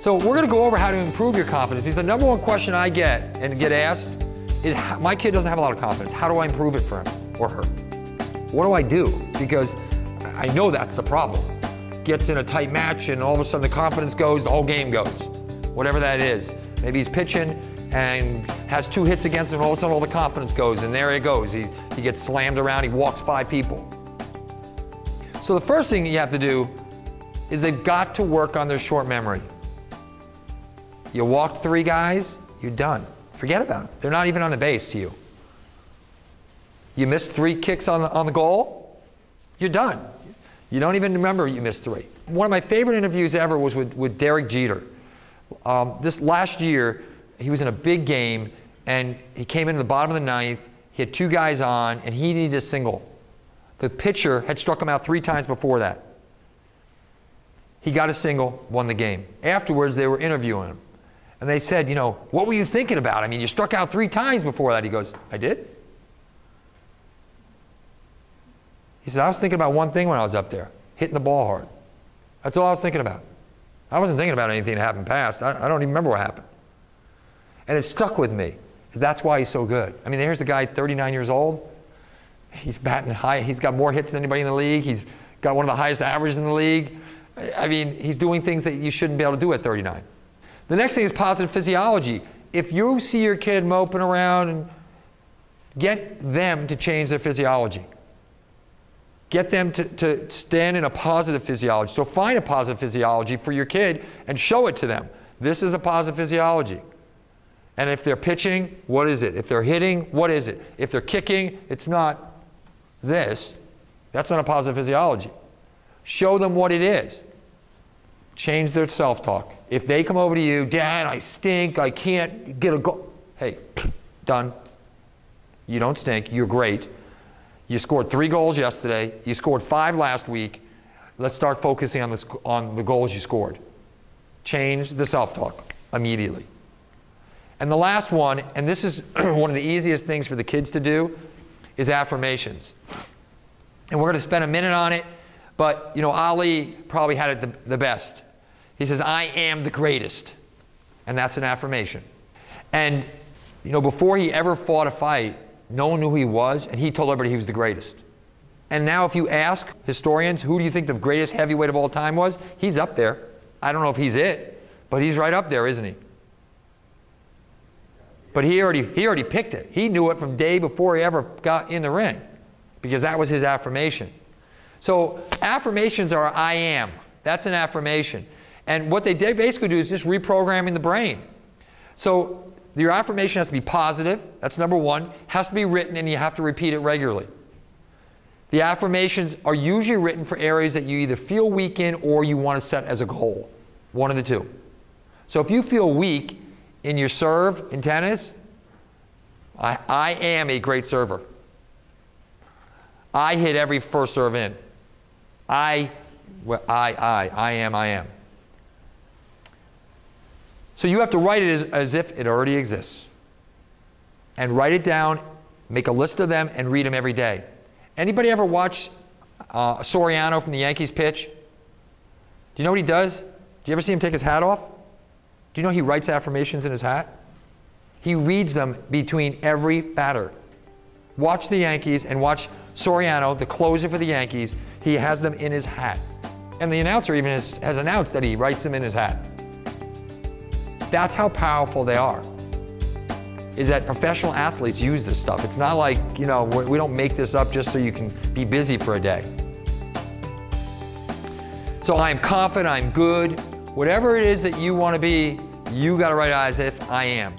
So we're gonna go over how to improve your confidence, because the number one question I get and get asked is, my kid doesn't have a lot of confidence. How do I improve it for him or her? What do I do? Because I know that's the problem. Gets in a tight match and all of a sudden the confidence goes, the whole game goes. Whatever that is. Maybe he's pitching and has 2 hits against him and all of a sudden all the confidence goes and there it goes. He gets slammed around, he walks 5 people. So the first thing you have to do is they've got to work on their short memory. You walk 3 guys, you're done. Forget about it. They're not even on the base to you. You missed 3 kicks on the goal, you're done. You don't even remember you missed 3. One of my favorite interviews ever was with Derek Jeter. This last year, he was in a big game and he came into the bottom of the 9th, he had 2 guys on and he needed a single. The pitcher had struck him out 3 times before that. He got a single, won the game. Afterwards, they were interviewing him. And they said, you know, what were you thinking about? I mean, you struck out 3 times before that. He goes, I did? He said, I was thinking about one thing when I was up there, hitting the ball hard. That's all I was thinking about. I wasn't thinking about anything that happened past. I don't even remember what happened. And it stuck with me. That's why he's so good. I mean, here's a guy, 39 years old. He's batting high. He's got more hits than anybody in the league. He's got one of the highest averages in the league. I mean, he's doing things that you shouldn't be able to do at 39. The next thing is positive physiology. If you see your kid moping around, and get them to change their physiology. Get them to stand in a positive physiology. So find a positive physiology for your kid and show it to them. This is a positive physiology. And if they're pitching, what is it? If they're hitting, what is it? If they're kicking, it's not this. That's not a positive physiology. Show them what it is. Change their self-talk. If they come over to you, Dad, I stink, I can't get a goal. Hey, done. You don't stink, you're great. You scored 3 goals yesterday, you scored 5 last week. Let's start focusing on the goals you scored. Change the self-talk immediately. And the last one, and this is one of the easiest things for the kids to do, is affirmations. And we're going to spend a minute on it, but you know, Ali probably had it the best. He says, I am the greatest. And that's an affirmation. And you know, before he ever fought a fight, no one knew who he was, and he told everybody he was the greatest. And now if you ask historians, who do you think the greatest heavyweight of all time was? He's up there. I don't know if he's it, but he's right up there, isn't he? But he already picked it. He knew it from day before he ever got in the ring, because that was his affirmation. So affirmations are I am. That's an affirmation. And what they basically do is just reprogramming the brain. So your affirmation has to be positive. That's number one. Has to be written, and you have to repeat it regularly. The affirmations are usually written for areas that you either feel weak in or you want to set as a goal. One of the two. So if you feel weak in your serve in tennis, I am a great server. I hit every first serve in. I am. So you have to write it as if it already exists. And write it down, make a list of them, and read them every day. Anybody ever watch Soriano from the Yankees pitch? Do you know what he does? Do you ever see him take his hat off? Do you know he writes affirmations in his hat? He reads them between every batter. Watch the Yankees and watch Soriano, the closer for the Yankees. He has them in his hat. And the announcer even has announced that he writes them in his hat. That's how powerful they are. Is that professional athletes use this stuff. It's not like, you know, we don't make this up just so you can be busy for a day. So I'm confident, I'm good. Whatever it is that you want to be, you got to write as if I am.